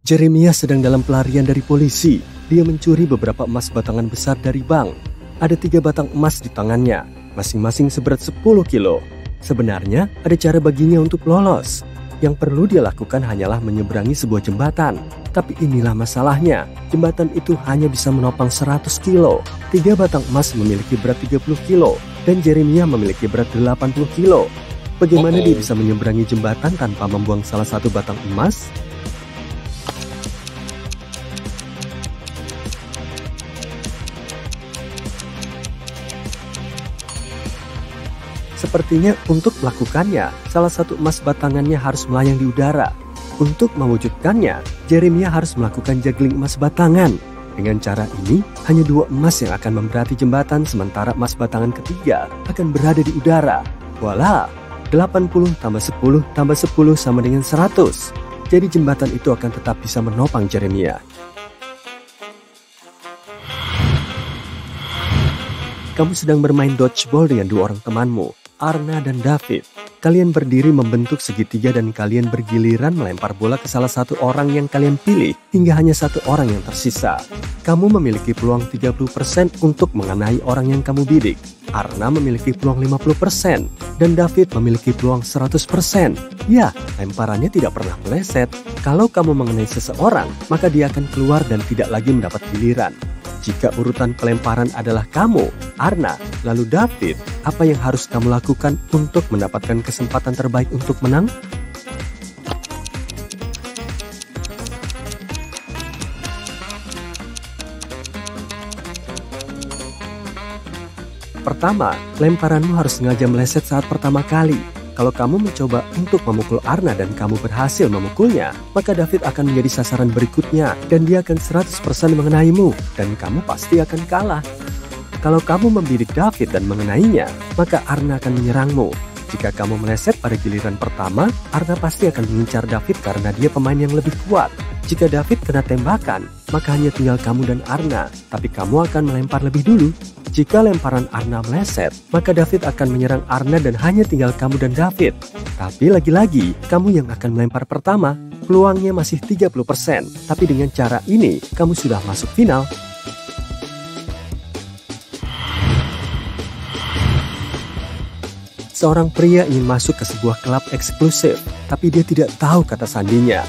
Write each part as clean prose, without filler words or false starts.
Jeremiah sedang dalam pelarian dari polisi. Dia mencuri beberapa emas batangan besar dari bank. Ada 3 batang emas di tangannya, masing-masing seberat 10 kilo. Sebenarnya ada cara baginya untuk lolos. Yang perlu dia lakukan hanyalah menyeberangi sebuah jembatan. Tapi inilah masalahnya, jembatan itu hanya bisa menopang 100 kilo. 3 batang emas memiliki berat 30 kilo, dan Jeremiah memiliki berat 80 kilo. Bagaimana dia bisa menyeberangi jembatan tanpa membuang salah satu batang emas? Sepertinya untuk melakukannya, salah satu emas batangannya harus melayang di udara. Untuk mewujudkannya, Jeremiah harus melakukan juggling emas batangan. Dengan cara ini, hanya 2 emas yang akan memberati jembatan, sementara emas batangan ketiga akan berada di udara. Voila, 80 tambah 10 tambah 10 sama dengan 100. Jadi jembatan itu akan tetap bisa menopang Jeremiah. Kamu sedang bermain dodgeball dengan 2 orang temanmu, Arna dan David. Kalian berdiri membentuk segitiga dan kalian bergiliran melempar bola ke salah satu orang yang kalian pilih hingga hanya 1 orang yang tersisa. Kamu memiliki peluang 30% untuk mengenai orang yang kamu bidik. Arna memiliki peluang 50% dan David memiliki peluang 100%. Ya, lemparannya tidak pernah meleset. Kalau kamu mengenai seseorang, maka dia akan keluar dan tidak lagi mendapat giliran. Jika urutan pelemparan adalah kamu, Arna, lalu David, apa yang harus kamu lakukan untuk mendapatkan kesempatan terbaik untuk menang? Pertama, lemparanmu harus sengaja meleset saat pertama kali. Kalau kamu mencoba untuk memukul Arna dan kamu berhasil memukulnya, maka David akan menjadi sasaran berikutnya dan dia akan 100% mengenaimu dan kamu pasti akan kalah. Kalau kamu membidik David dan mengenainya, maka Arna akan menyerangmu. Jika kamu meleset pada giliran pertama, Arna pasti akan mengincar David karena dia pemain yang lebih kuat. Jika David kena tembakan, maka hanya tinggal kamu dan Arna, tapi kamu akan melempar lebih dulu. Jika lemparan Arna meleset, maka David akan menyerang Arna dan hanya tinggal kamu dan David. Tapi lagi-lagi, kamu yang akan melempar pertama, peluangnya masih 30%. Tapi dengan cara ini, kamu sudah masuk final. Seorang pria ingin masuk ke sebuah klub eksklusif, tapi dia tidak tahu kata sandinya.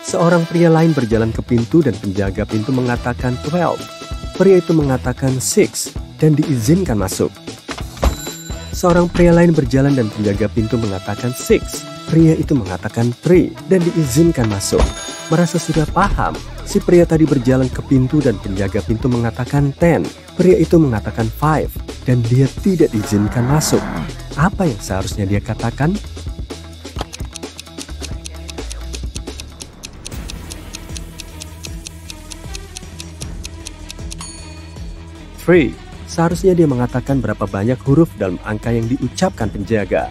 Seorang pria lain berjalan ke pintu dan penjaga pintu mengatakan 12. Pria itu mengatakan 6 dan diizinkan masuk. Seorang pria lain berjalan dan penjaga pintu mengatakan 6. Pria itu mengatakan 3 dan diizinkan masuk. Merasa sudah paham, si pria tadi berjalan ke pintu dan penjaga pintu mengatakan 10. Pria itu mengatakan 5 dan dia tidak diizinkan masuk. Apa yang seharusnya dia katakan? Seharusnya dia mengatakan berapa banyak huruf dalam angka yang diucapkan penjaga.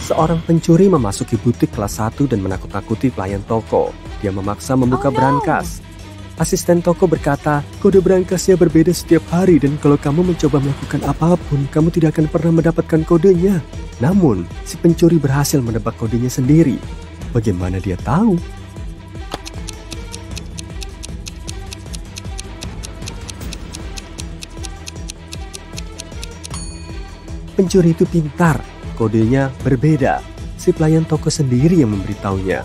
Seorang pencuri memasuki butik kelas 1 dan menakut-nakuti pelayan toko. Dia memaksa membuka brankas. Asisten toko berkata, kode brankasnya berbeda setiap hari dan kalau kamu mencoba melakukan apapun, kamu tidak akan pernah mendapatkan kodenya. Namun, si pencuri berhasil menebak kodenya sendiri. Bagaimana dia tahu? Pencuri itu pintar, kodenya berbeda. Si pelayan toko sendiri yang memberitahunya.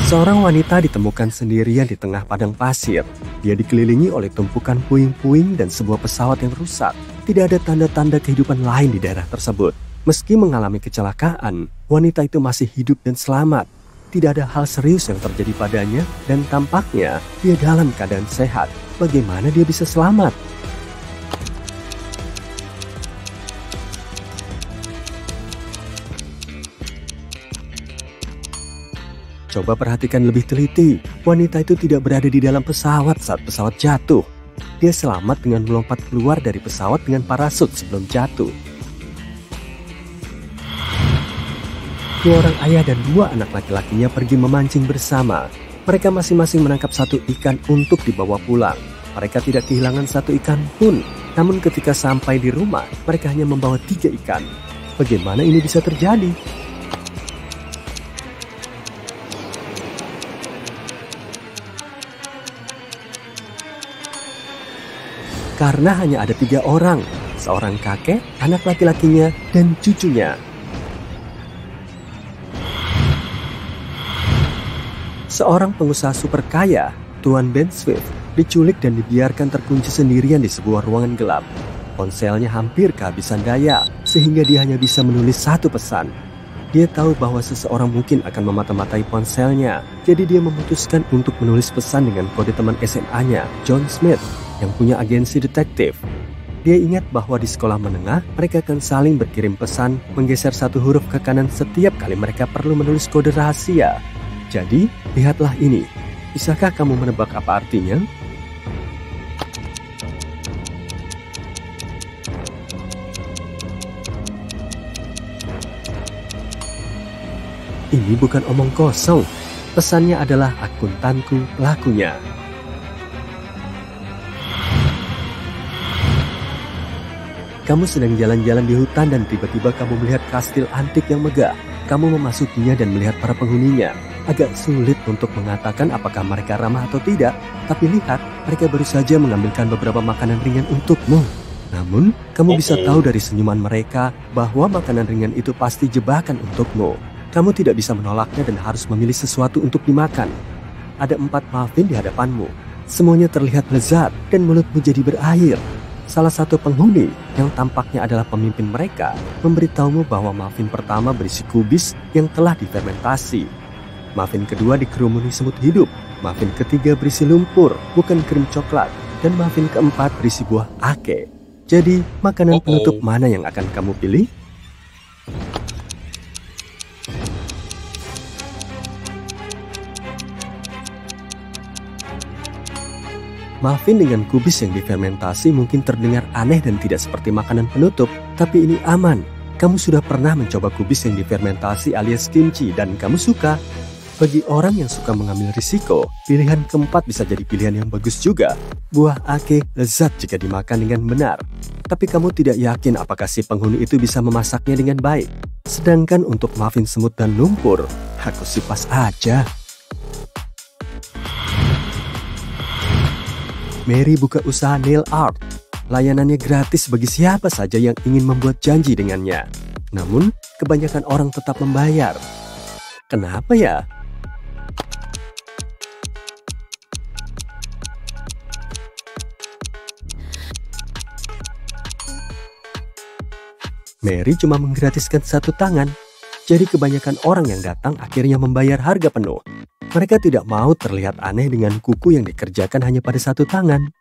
Seorang wanita ditemukan sendirian di tengah padang pasir. Dia dikelilingi oleh tumpukan puing-puing dan sebuah pesawat yang rusak. Tidak ada tanda-tanda kehidupan lain di daerah tersebut. Meski mengalami kecelakaan, wanita itu masih hidup dan selamat. Tidak ada hal serius yang terjadi padanya dan tampaknya dia dalam keadaan sehat. Bagaimana dia bisa selamat? Coba perhatikan lebih teliti, wanita itu tidak berada di dalam pesawat saat pesawat jatuh. Dia selamat dengan melompat keluar dari pesawat dengan parasut sebelum jatuh. 2 orang ayah dan 2 anak laki-lakinya pergi memancing bersama. Mereka masing-masing menangkap 1 ikan untuk dibawa pulang. Mereka tidak kehilangan 1 ikan pun. Namun ketika sampai di rumah, mereka hanya membawa 3 ikan. Bagaimana ini bisa terjadi? Karena hanya ada 3 orang, seorang kakek, anak laki-lakinya, dan cucunya. Seorang pengusaha super kaya, Tuan Ben Swift, diculik dan dibiarkan terkunci sendirian di sebuah ruangan gelap. Ponselnya hampir kehabisan daya, sehingga dia hanya bisa menulis 1 pesan. Dia tahu bahwa seseorang mungkin akan memata-matai ponselnya, jadi dia memutuskan untuk menulis pesan dengan kode teman SMA-nya, John Smith, yang punya agensi detektif. Dia ingat bahwa di sekolah menengah, mereka akan saling berkirim pesan, menggeser 1 huruf ke kanan setiap kali mereka perlu menulis kode rahasia. Jadi, lihatlah ini. Bisakah kamu menebak apa artinya? Ini bukan omong kosong. Pesannya adalah akuntanku pelakunya. Kamu sedang jalan-jalan di hutan dan tiba-tiba kamu melihat kastil antik yang megah. Kamu memasukinya dan melihat para penghuninya. Agak sulit untuk mengatakan apakah mereka ramah atau tidak, tapi lihat, mereka baru saja mengambilkan beberapa makanan ringan untukmu. Namun, kamu bisa tahu dari senyuman mereka bahwa makanan ringan itu pasti jebakan untukmu. Kamu tidak bisa menolaknya dan harus memilih sesuatu untuk dimakan. Ada 4 muffin di hadapanmu. Semuanya terlihat lezat dan mulutmu jadi berair. Salah satu penghuni yang tampaknya adalah pemimpin mereka memberitahumu bahwa muffin pertama berisi kubis yang telah difermentasi. Muffin kedua dikerumuni semut hidup. Muffin ketiga berisi lumpur, bukan krim coklat. Dan muffin keempat berisi buah ake. Jadi, makanan penutup mana yang akan kamu pilih? Muffin dengan kubis yang difermentasi mungkin terdengar aneh dan tidak seperti makanan penutup, tapi ini aman. Kamu sudah pernah mencoba kubis yang difermentasi alias kimchi dan kamu suka. Bagi orang yang suka mengambil risiko, pilihan keempat bisa jadi pilihan yang bagus juga. Buah ake lezat jika dimakan dengan benar. Tapi kamu tidak yakin apakah si penghuni itu bisa memasaknya dengan baik. Sedangkan untuk muffin semut dan lumpur, aku sih pas aja. Mary buka usaha nail art. Layanannya gratis bagi siapa saja yang ingin membuat janji dengannya. Namun, kebanyakan orang tetap membayar. Kenapa ya? Mary cuma menggratiskan 1 tangan. Jadi kebanyakan orang yang datang akhirnya membayar harga penuh. Mereka tidak mau terlihat aneh dengan kuku yang dikerjakan hanya pada 1 tangan.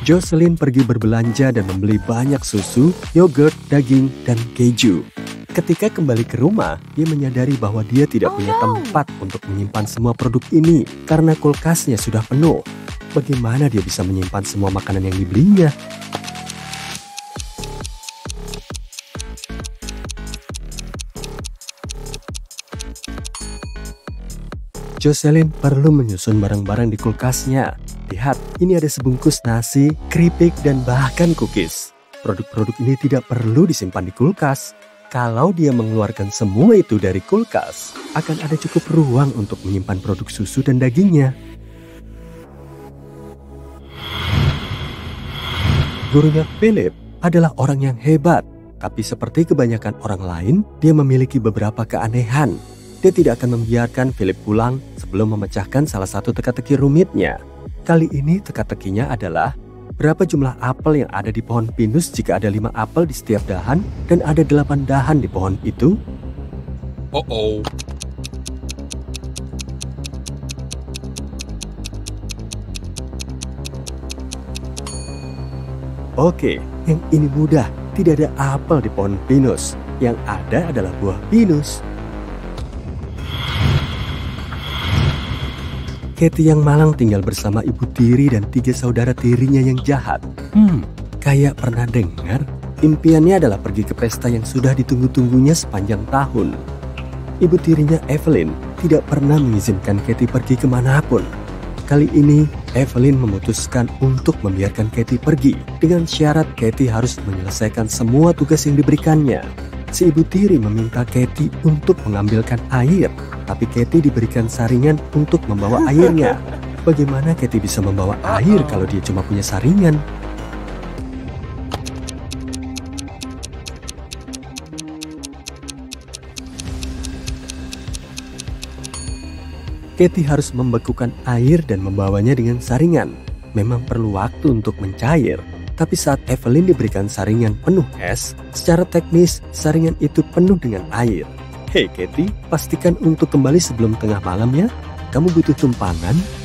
Jocelyn pergi berbelanja dan membeli banyak susu, yogurt, daging, dan keju. Ketika kembali ke rumah, dia menyadari bahwa dia tidak punya tempat untuk menyimpan semua produk ini karena kulkasnya sudah penuh. Bagaimana dia bisa menyimpan semua makanan yang dibelinya? Jocelyn perlu menyusun barang-barang di kulkasnya. Lihat, ini ada sebungkus nasi, keripik, dan bahkan cookies. Produk-produk ini tidak perlu disimpan di kulkas. Kalau dia mengeluarkan semua itu dari kulkas, akan ada cukup ruang untuk menyimpan produk susu dan dagingnya. Gurunya Philip adalah orang yang hebat, tapi seperti kebanyakan orang lain, dia memiliki beberapa keanehan. Dia tidak akan membiarkan Philip pulang sebelum memecahkan salah satu teka-teki rumitnya. Kali ini teka-tekinya adalah berapa jumlah apel yang ada di pohon pinus jika ada 5 apel di setiap dahan dan ada 8 dahan di pohon itu? Oke, yang ini mudah. Tidak ada apel di pohon pinus. Yang ada adalah buah pinus. Katie yang malang tinggal bersama ibu tiri dan 3 saudara tirinya yang jahat. Kayak pernah dengar, impiannya adalah pergi ke pesta yang sudah ditunggu-tunggunya sepanjang tahun. Ibu tirinya Evelyn tidak pernah mengizinkan Katie pergi kemanapun. Kali ini, Evelyn memutuskan untuk membiarkan Katie pergi dengan syarat Katie harus menyelesaikan semua tugas yang diberikannya. Si ibu tiri meminta Katie untuk mengambilkan air, tapi Katie diberikan saringan untuk membawa airnya. Bagaimana Katie bisa membawa air kalau dia cuma punya saringan? Katie harus membekukan air dan membawanya dengan saringan. Memang perlu waktu untuk mencair, tapi saat Evelyn diberikan saringan penuh es, secara teknis saringan itu penuh dengan air. Hei Katie, pastikan untuk kembali sebelum tengah malam ya. Kamu butuh tumpangan.